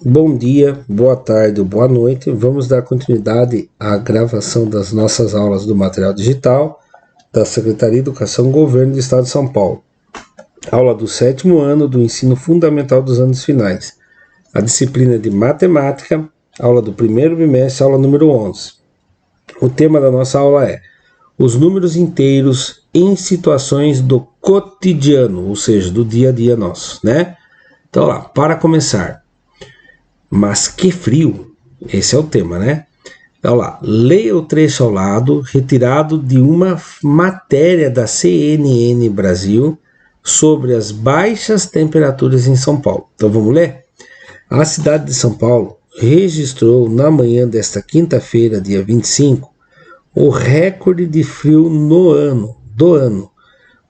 Bom dia, boa tarde ou boa noite. Vamos dar continuidade à gravação das nossas aulas do material digital da Secretaria de Educação e Governo do Estado de São Paulo. Aula do 7º ano do ensino fundamental dos anos finais. A disciplina de matemática, aula do primeiro bimestre, aula número 11. O tema da nossa aula é os números inteiros em situações do cotidiano, ou seja, do dia a dia nosso, né? Então lá, para começar. Mas que frio, esse é o tema, né? Então lá, leia o trecho ao lado, retirado de uma matéria da CNN Brasil sobre as baixas temperaturas em São Paulo. Então vamos ler? A cidade de São Paulo registrou na manhã desta quinta-feira, dia 25, o recorde de frio do ano,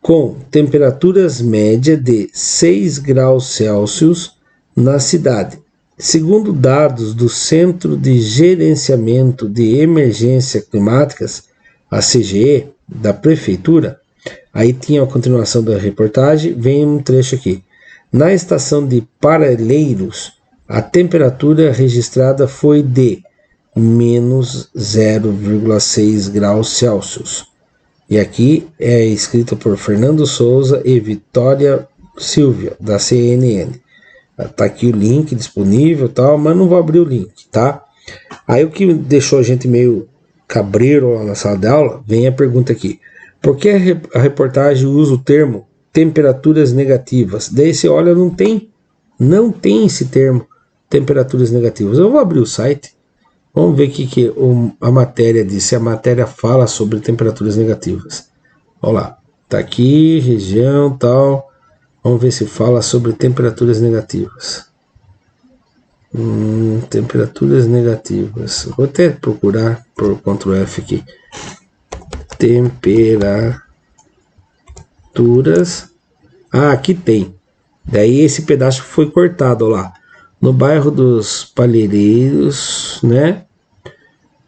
com temperaturas médias de 6 graus Celsius na cidade. Segundo dados do Centro de Gerenciamento de Emergências Climáticas, a CGE, da Prefeitura, aí tinha a continuação da reportagem, vem um trecho aqui. Na estação de Parelheiros, a temperatura registrada foi de menos 0,6 graus Celsius. E aqui é escrita por Fernando Souza e Vitória Silvia, da CNN. Tá aqui o link disponível, tal, mas não vou abrir o link, tá? Aí o que deixou a gente meio cabreiro lá na sala de aula, vem a pergunta aqui. Por que a reportagem usa o termo temperaturas negativas? Daí você olha, não tem esse termo, temperaturas negativas. Eu vou abrir o site, vamos ver o que a matéria diz, se a matéria fala sobre temperaturas negativas. Olha lá, tá aqui, região, tal... Vamos ver se fala sobre temperaturas negativas. Temperaturas negativas. Vou até procurar por Ctrl F aqui. Temperaturas. Ah, aqui tem. Daí esse pedaço foi cortado, ó lá. No bairro dos Palheireiros, né?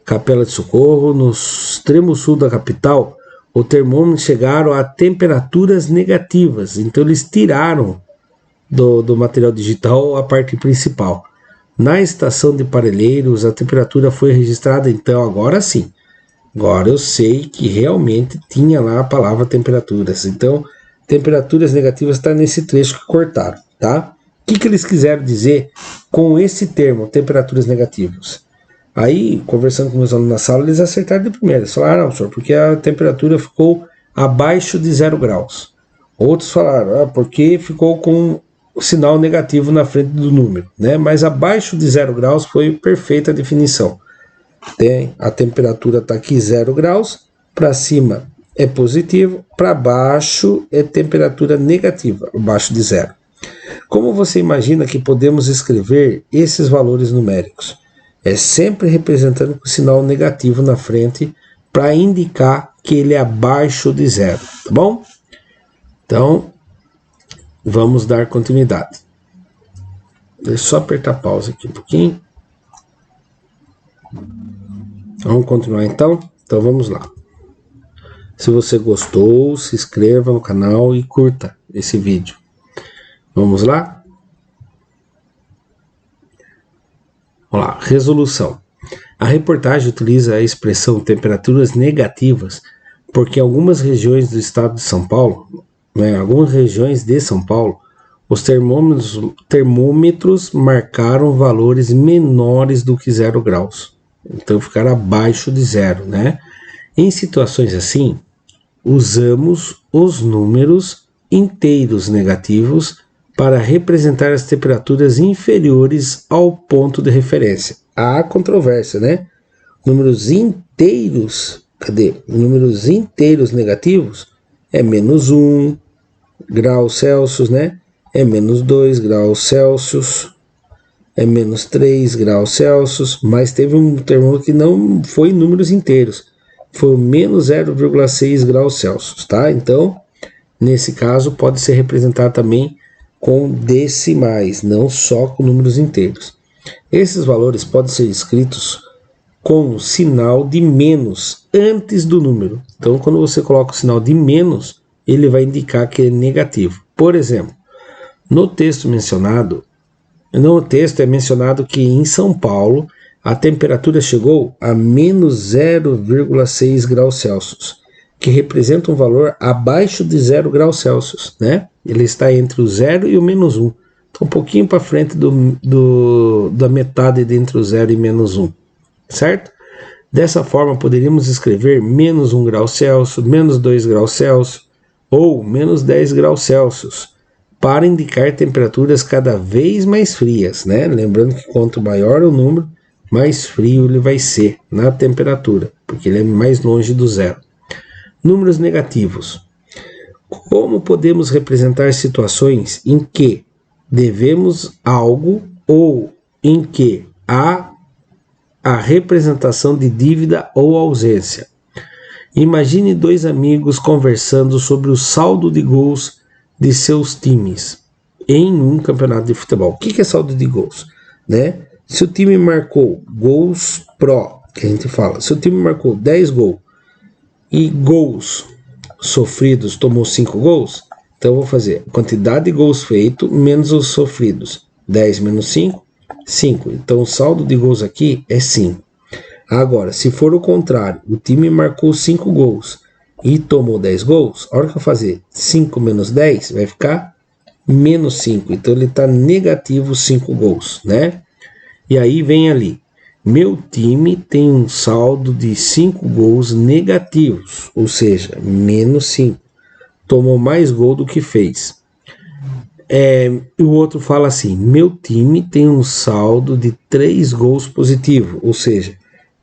Capela de Socorro, no extremo sul da capital, o termômetro chegaram a temperaturas negativas, então eles tiraram do material digital a parte principal. Na estação de Parelheiros, a temperatura foi registrada, então agora sim. Agora eu sei que realmente tinha lá a palavra temperaturas. Então, temperaturas negativas está nesse trecho que cortaram, tá? O que eles quiseram dizer com esse termo, temperaturas negativas? Aí, conversando com meus alunos na sala, eles acertaram de primeira. Eles falaram, não, senhor, porque a temperatura ficou abaixo de 0 graus. Outros falaram, porque ficou com o sinal negativo na frente do número, né? Mas abaixo de 0 graus foi perfeita a definição. A temperatura está aqui 0 graus, para cima é positivo, para baixo é temperatura negativa, abaixo de 0. Como você imagina que podemos escrever esses valores numéricos? É sempre representando com o sinal negativo na frente para indicar que ele é abaixo de 0, tá bom? Então, vamos dar continuidade. Deixa eu só apertar pausa aqui um pouquinho. Vamos continuar então? Então vamos lá. Se você gostou, se inscreva no canal e curta esse vídeo. Vamos lá? Olha lá, resolução. A reportagem utiliza a expressão temperaturas negativas porque em algumas regiões do estado de São Paulo, algumas regiões de São Paulo, os termômetros marcaram valores menores do que 0 graus. Então ficaram abaixo de 0, né? Em situações assim, usamos os números inteiros negativos para representar as temperaturas inferiores ao ponto de referência. Há controvérsia, né? Números inteiros, Números inteiros negativos é menos 1 grau Celsius, né? É menos 2 graus Celsius, é menos 3 graus Celsius, mas teve um termômetro que não foi números inteiros, foi menos 0,6 graus Celsius, tá? Então, nesse caso, pode ser representado também com decimais, não só com números inteiros. Esses valores podem ser escritos com o sinal de menos antes do número. Então, quando você coloca o sinal de menos, ele vai indicar que é negativo. Por exemplo, no texto mencionado, No texto é mencionado que em São Paulo a temperatura chegou a menos 0,6 graus Celsius, que representa um valor abaixo de 0 graus Celsius, né? Ele está entre o 0 e o menos 1. Então, um pouquinho para frente da metade entre o 0 e menos 1, certo? Dessa forma, poderíamos escrever menos 1 grau Celsius, menos 2 graus Celsius ou menos 10 graus Celsius, para indicar temperaturas cada vez mais frias, né? Lembrando que quanto maior o número, mais frio ele vai ser na temperatura, porque ele é mais longe do zero. Números negativos. Como podemos representar situações em que devemos algo ou em que há a representação de dívida ou ausência? Imagine dois amigos conversando sobre o saldo de gols de seus times em um campeonato de futebol. O que é saldo de gols? Né? Se o time marcou gols pró, que a gente fala, se o time marcou 10 gols e gols sofridos tomou 5 gols, então eu vou fazer a quantidade de gols feitos menos os sofridos. 10 menos 5, 5. Então o saldo de gols aqui é 5. Agora, se for o contrário, o time marcou 5 gols e tomou 10 gols, a hora que eu fazer 5 menos 10, vai ficar menos 5. Então ele está negativo 5 gols, né? E aí vem ali, meu time tem um saldo de 5 gols negativos, ou seja, menos 5. Tomou mais gol do que fez. O outro fala assim, meu time tem um saldo de 3 gols positivo, ou seja,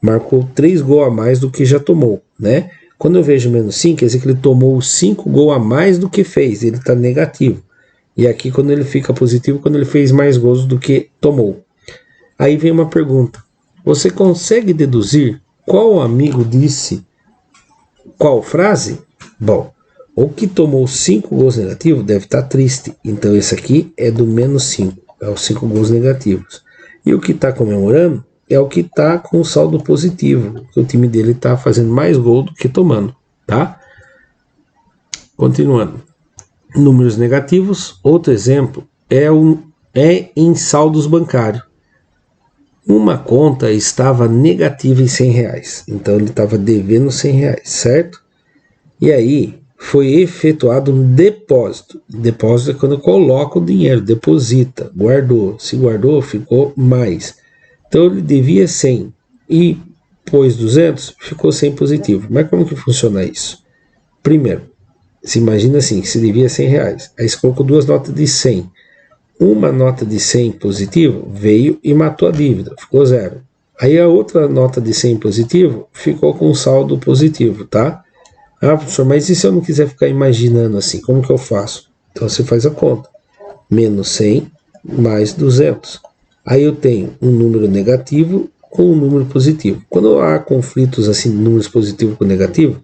marcou 3 gols a mais do que já tomou, né? Quando eu vejo menos 5, quer dizer que ele tomou 5 gols a mais do que fez, ele está negativo. E aqui quando ele fica positivo, quando ele fez mais gols do que tomou. Aí vem uma pergunta, você consegue deduzir qual amigo disse qual frase? Bom, o que tomou 5 gols negativos deve estar triste, então esse aqui é do menos 5, é os 5 gols negativos. E o que está comemorando é o que está com saldo positivo, que o time dele está fazendo mais gol do que tomando, tá? Continuando. Números negativos, outro exemplo é em saldos bancários. Uma conta estava negativa em R$100, então ele estava devendo R$100, certo? E aí foi efetuado um depósito. Depósito é quando coloca o dinheiro, deposita, guardou. Se guardou, ficou mais. Então ele devia 100 e pôs 200, ficou 100 positivo. Mas como que funciona isso? Primeiro, se imagina assim, se devia R$100, aí você colocou duas notas de 100. Uma nota de 100 positivo veio e matou a dívida, ficou 0. Aí a outra nota de 100 positivo ficou com saldo positivo, tá? Ah, professor, mas e se eu não quiser ficar imaginando assim, como que eu faço? Então você faz a conta. Menos 100 mais 200. Aí eu tenho um número negativo com um número positivo. Quando há conflitos assim, números positivos com negativo,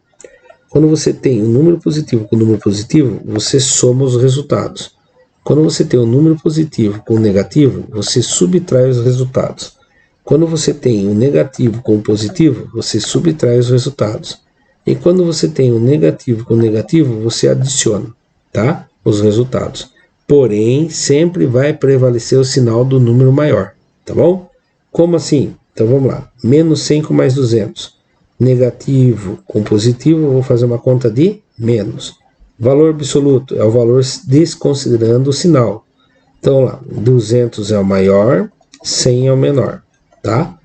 quando você tem um número positivo com um número positivo, você soma os resultados. Quando você tem um número positivo com um negativo, você subtrai os resultados. Quando você tem um negativo com um positivo, você subtrai os resultados. E quando você tem um negativo com negativo, você adiciona, tá? Os resultados. Porém, sempre vai prevalecer o sinal do número maior, tá bom? Como assim? Então vamos lá. Menos 100 com mais 200. Negativo com positivo, eu vou fazer uma conta de menos. Valor absoluto é o valor desconsiderando o sinal. Então lá, 200 é o maior, 100 é o menor, tá?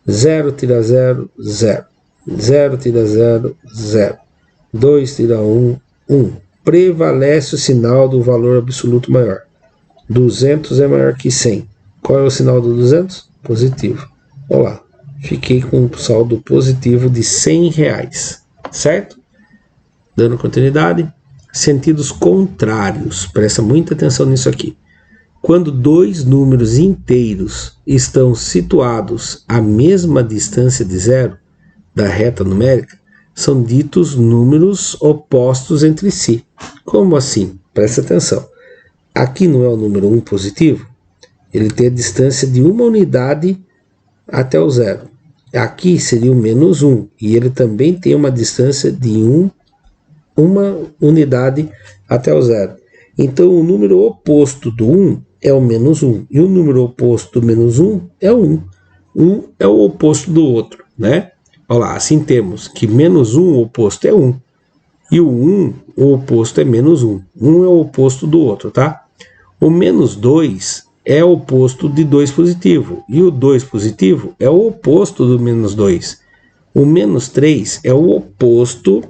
0 tira 0, 0. 0 tira 0, 0. 2 tira 1, 1. Prevalece o sinal do valor absoluto maior. 200 é maior que 100. Qual é o sinal do 200? Positivo. Olha lá, fiquei com um saldo positivo de R$100, certo? Dando continuidade. Sentidos contrários, presta muita atenção nisso aqui. Quando dois números inteiros estão situados à mesma distância de zero da reta numérica, são ditos números opostos entre si. Como assim? Presta atenção. Aqui não é o número 1 positivo? Ele tem a distância de uma unidade até o zero. Aqui seria o menos 1, e ele também tem uma distância de uma unidade até o zero. Então o número oposto do 1 é o menos 1. E o número oposto do menos 1 é 1. 1 é o oposto do outro, né? Olha lá, assim temos que menos 1, o oposto é 1. E o 1, o oposto é menos 1. 1 é o oposto do outro, tá? O menos 2 é o oposto de 2 positivo. E o 2 positivo é o oposto do menos 2. O menos 3 é o oposto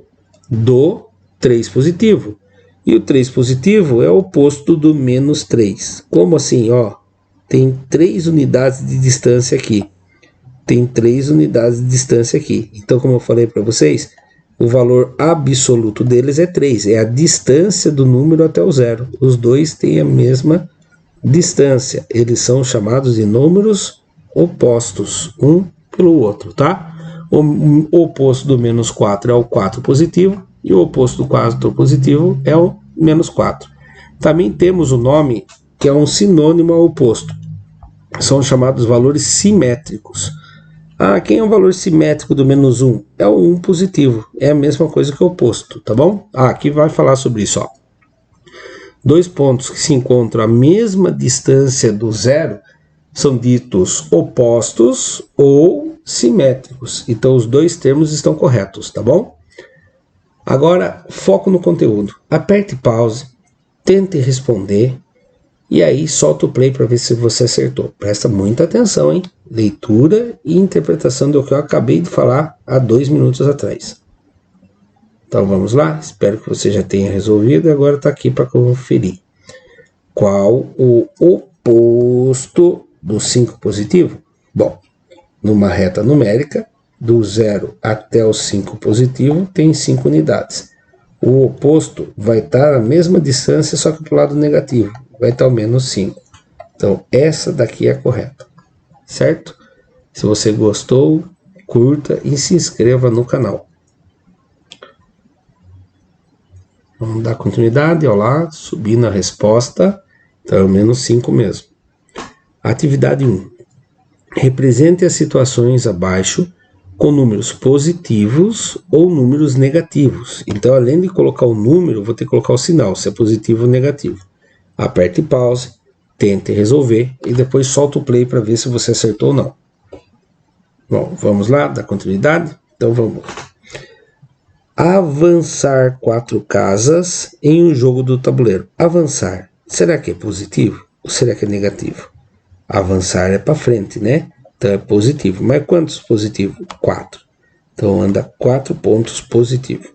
do 3 positivo. E o 3 positivo é o oposto do menos 3. Como assim? Ó, tem 3 unidades de distância aqui. Tem 3 unidades de distância aqui. Então, como eu falei para vocês, o valor absoluto deles é 3. É a distância do número até o zero. Os dois têm a mesma distância. Eles são chamados de números opostos, um pelo outro, tá? O oposto do menos 4 é o 4 positivo e o oposto do 4 positivo é o menos 4. Também temos o nome que é um sinônimo ao oposto. São chamados valores simétricos. Quem é o valor simétrico do menos 1? É o 1 positivo. É a mesma coisa que o oposto, tá bom? Aqui vai falar sobre isso, ó. Dois pontos que se encontram à mesma distância do zero são ditos opostos ou simétricos. Então, os dois termos estão corretos, tá bom? Agora, foco no conteúdo. Aperte pause, tente responder e aí solta o play para ver se você acertou. Presta muita atenção, hein? Leitura e interpretação do que eu acabei de falar há 2 minutos atrás. Então vamos lá, espero que você já tenha resolvido e agora está aqui para conferir. Qual o oposto do 5 positivo? Bom, numa reta numérica, do 0 até o 5 positivo, tem 5 unidades. O oposto vai estar a mesma distância, só que para o lado negativo, vai estar o menos 5. Então essa daqui é a correta, certo? Se você gostou, curta e se inscreva no canal. Vamos dar continuidade, olha lá, subindo a resposta, então é o menos 5 mesmo. Atividade 1. Represente as situações abaixo com números positivos ou números negativos. Então, além de colocar o número, vou ter que colocar o sinal, se é positivo ou negativo. Aperte pause, tente resolver e depois solta o play para ver se você acertou ou não. Bom, vamos lá, dar continuidade? Então vamos lá. Avançar 4 casas em um jogo do tabuleiro. Avançar, será que é positivo ou será que é negativo? Avançar é para frente, né? Então é positivo. Mas quantos positivos? 4. Então anda 4 pontos positivo.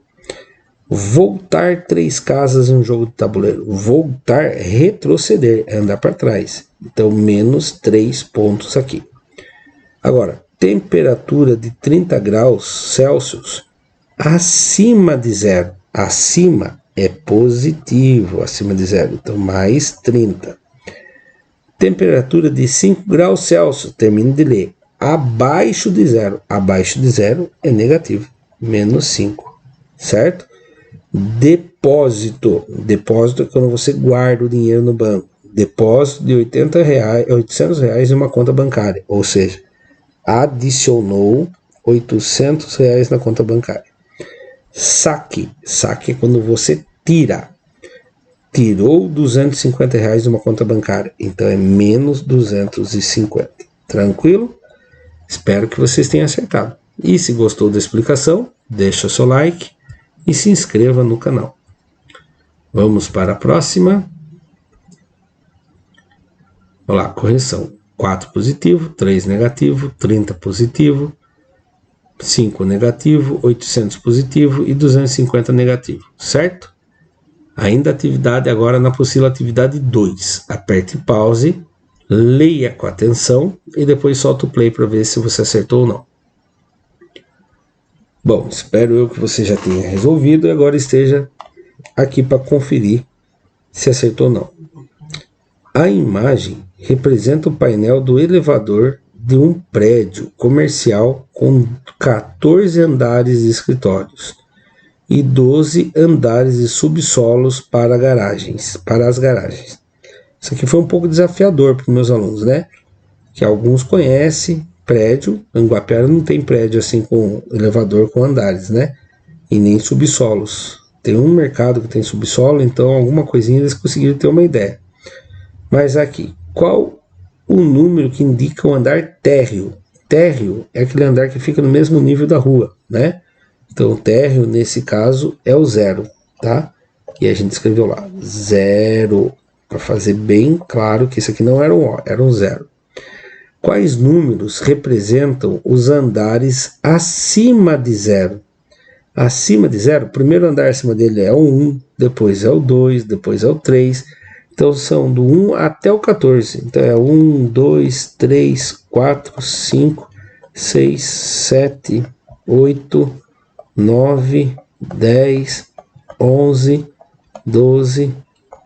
Voltar 3 casas em um jogo de tabuleiro. Voltar é retroceder, é andar para trás. Então menos 3 pontos aqui. Agora, temperatura de 30 graus Celsius acima de zero. Acima é positivo, acima de zero. Então mais 30. Temperatura de 5 graus Celsius, termino de ler, abaixo de zero. Abaixo de zero é negativo, menos 5, certo? Depósito. Depósito é quando você guarda o dinheiro no banco. Depósito de R$800 em uma conta bancária, ou seja, adicionou R$800 na conta bancária. Saque. Saque é quando você tira. Tirou R$250 de uma conta bancária, então é menos 250. Tranquilo? Espero que vocês tenham acertado. E se gostou da explicação, deixa seu like e se inscreva no canal. Vamos para a próxima. Olha lá, correção. 4 positivo, 3 negativo, 30 positivo, 5 negativo, 800 positivo e 250 negativo, certo? Ainda atividade agora na possível atividade 2. Aperte pause, leia com atenção e depois solta o play para ver se você acertou ou não. Bom, espero eu que você já tenha resolvido e agora esteja aqui para conferir se acertou ou não. A imagem representa o painel do elevador de um prédio comercial com 14 andares de escritórios e 12 andares de subsolos para as garagens. Isso aqui foi um pouco desafiador para os meus alunos, né? Que alguns conhecem prédio, em Guapiara não tem prédio assim com elevador com andares, né? E nem subsolos. Tem um mercado que tem subsolo, então alguma coisinha eles conseguiram ter uma ideia. Mas aqui, qual o número que indica o andar térreo? Térreo é aquele andar que fica no mesmo nível da rua, né? Então, o térreo, nesse caso, é o 0, tá? E a gente escreveu lá, 0, para fazer bem claro que isso aqui não era um O, era um 0. Quais números representam os andares acima de 0? Acima de 0, o primeiro andar acima dele é o 1, depois é o 2, depois é o 3. Então são do 1 até o 14. Então é 1, 2, 3, 4, 5, 6, 7, 8, 9, 10, 11, 12,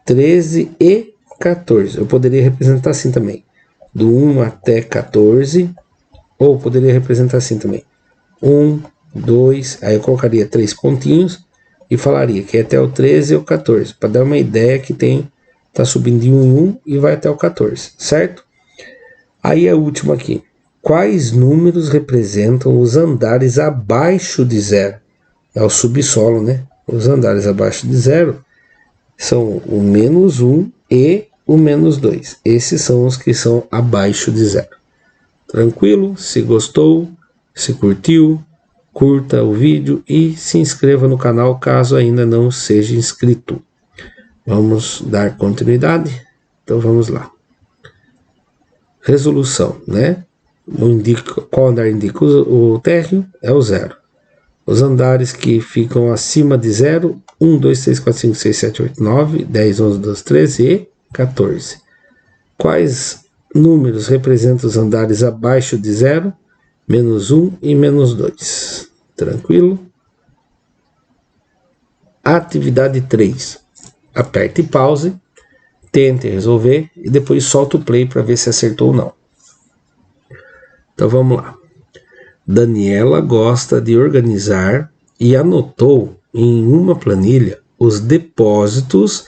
13 e 14. Eu poderia representar assim também. Do 1 até 14. Ou poderia representar assim também. 1, 2, aí eu colocaria 3 pontinhos e falaria que é até o 13 ou 14, para dar uma ideia que tá subindo de 1 em 1 e vai até o 14, certo? Aí a última aqui. Quais números representam os andares abaixo de 0? É o subsolo, né? Os andares abaixo de 0 são o menos 1 e o menos 2. Esses são os que são abaixo de 0. Tranquilo? Se gostou, se curtiu, curta o vídeo e se inscreva no canal caso ainda não seja inscrito. Vamos dar continuidade? Então vamos lá. Resolução, né? Qual andar indica o térreo? É o 0. Os andares que ficam acima de 0, 1, 2, 3, 4, 5, 6, 7, 8, 9, 10, 11, 12, 13 e 14. Quais números representam os andares abaixo de 0? Menos 1 e menos 2. Tranquilo? Atividade 3. Aperte pause, tente resolver e depois solta o play para ver se acertou ou não. Então vamos lá. Daniela gosta de organizar e anotou em uma planilha os depósitos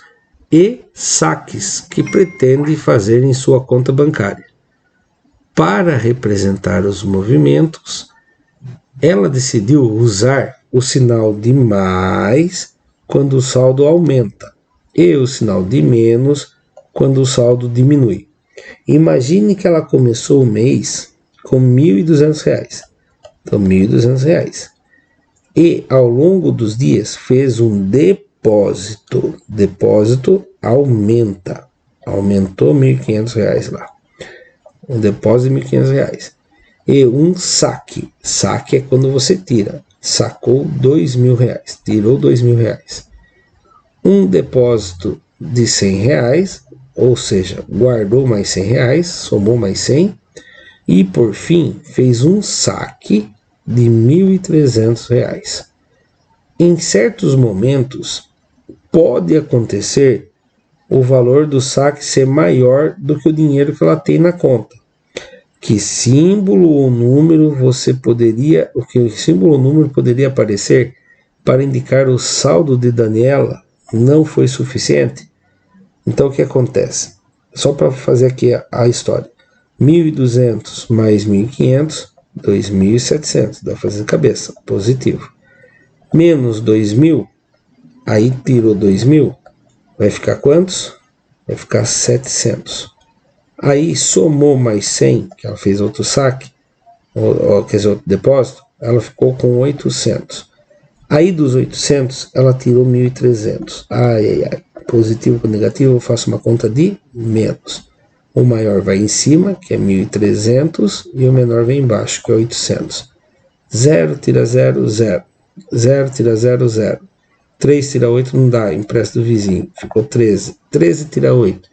e saques que pretende fazer em sua conta bancária. Para representar os movimentos, ela decidiu usar o sinal de mais quando o saldo aumenta e o sinal de menos quando o saldo diminui. Imagine que ela começou o mês com R$ 1.200. Então, R$ 1.200. E ao longo dos dias fez um depósito. Depósito aumenta. Aumentou R$ 1.500 lá. Um depósito de R$ 1.500. E um saque. Saque é quando você tira. Sacou R$ 2.000. Tirou R$ 2.000. Um depósito de R$ 100, ou seja, guardou mais R$ 100, somou mais 100. E por fim, fez um saque de R$ 1.300. Em certos momentos, pode acontecer o valor do saque ser maior do que o dinheiro que ela tem na conta. Que símbolo ou número poderia aparecer para indicar o saldo de Daniela não foi suficiente? Então o que acontece? Só para fazer aqui a história. 1.200 mais 1.500, 2.700. Dá para fazer de cabeça, positivo. Menos 2.000, aí tirou 2.000, vai ficar quantos? Vai ficar 700. Aí somou mais 100, que ela fez outro saque, quer dizer, outro depósito, ela ficou com 800. Aí dos 800, ela tirou 1.300. Ai. Positivo com negativo, eu faço uma conta de menos. O maior vai em cima, que é 1.300, e o menor vem embaixo, que é 800. 0 tira 0, 0. 0 tira 0, 0. 3 tira 8 não dá, empresta do vizinho. Ficou 13. 13 tira 8.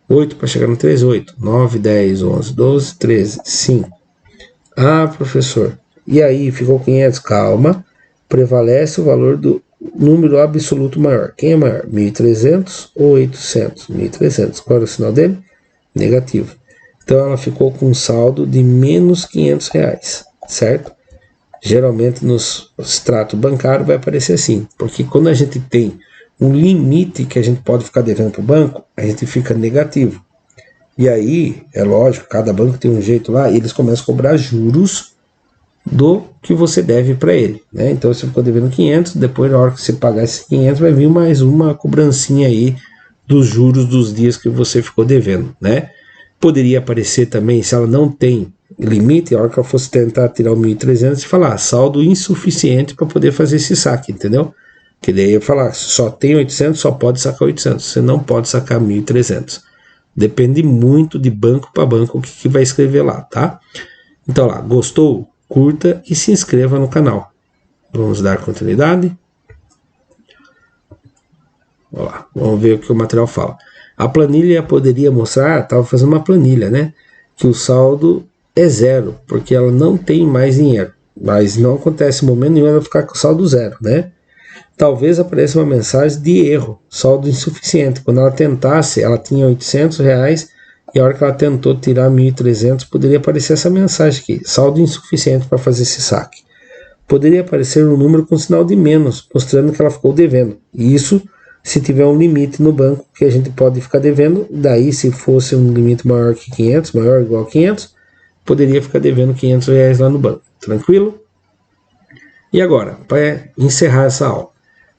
8 para chegar no 3, 8. 9, 10, 11, 12, 13, 5. Ah, professor. E aí, ficou 500. Calma. Prevalece o valor do número absoluto maior. Quem é maior? 1.300 ou 800? 1.300. Qual era o sinal dele? Negativo. Então ela ficou com um saldo de menos R$500, certo? Geralmente no extrato bancário vai aparecer assim, porque quando a gente tem um limite que a gente pode ficar devendo para o banco, a gente fica negativo. E aí, é lógico, cada banco tem um jeito lá, e eles começam a cobrar juros do que você deve para ele, né? Então você ficou devendo 500, depois na hora que você pagar esses 500 vai vir mais uma cobrancinha aí dos juros dos dias que você ficou devendo, né? Poderia aparecer também, se ela não tem limite, a hora que ela fosse tentar tirar o 1.300 e falar saldo insuficiente para poder fazer esse saque, entendeu? Que daí ia falar, só tem 800, só pode sacar 800, você não pode sacar 1.300. Depende muito de banco para banco o que vai escrever lá, tá? Então lá, gostou? Curta e se inscreva no canal. Vamos dar continuidade. Olá, vamos ver o que o material fala. A planilha poderia mostrar, estava fazendo uma planilha, né? Que o saldo é zero, porque ela não tem mais dinheiro. Mas não acontece em momento nenhum ela ficar com o saldo zero, né? Talvez apareça uma mensagem de erro, saldo insuficiente. Quando ela tentasse, ela tinha R$800 e a hora que ela tentou tirar 1.300, poderia aparecer essa mensagem aqui, saldo insuficiente para fazer esse saque. Poderia aparecer um número com sinal de menos, mostrando que ela ficou devendo. E isso se tiver um limite no banco que a gente pode ficar devendo, daí se fosse um limite maior que 500, maior ou igual a 500, poderia ficar devendo R$500 lá no banco. Tranquilo? E agora, para encerrar essa aula,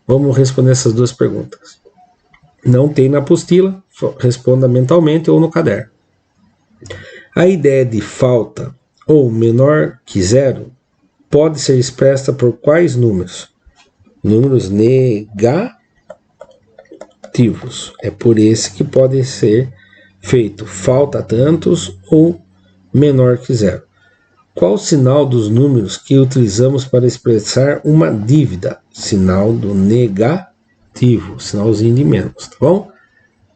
vamos responder essas duas perguntas. Não tem na apostila, responda mentalmente ou no caderno. A ideia de falta ou menor que zero pode ser expressa por quais números? Números negativos. É por esse que pode ser feito falta tantos ou menor que zero. Qual o sinal dos números que utilizamos para expressar uma dívida? Sinal do negativo, sinalzinho de menos, tá bom?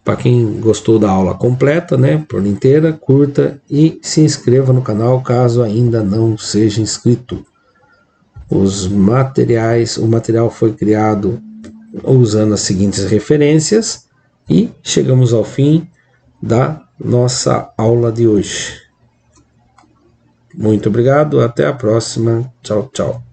Para quem gostou da aula completa, né, por inteira, curta e se inscreva no canal caso ainda não seja inscrito. O material foi criado usando as seguintes referências e chegamos ao fim da nossa aula de hoje. Muito obrigado, até a próxima. Tchau, tchau.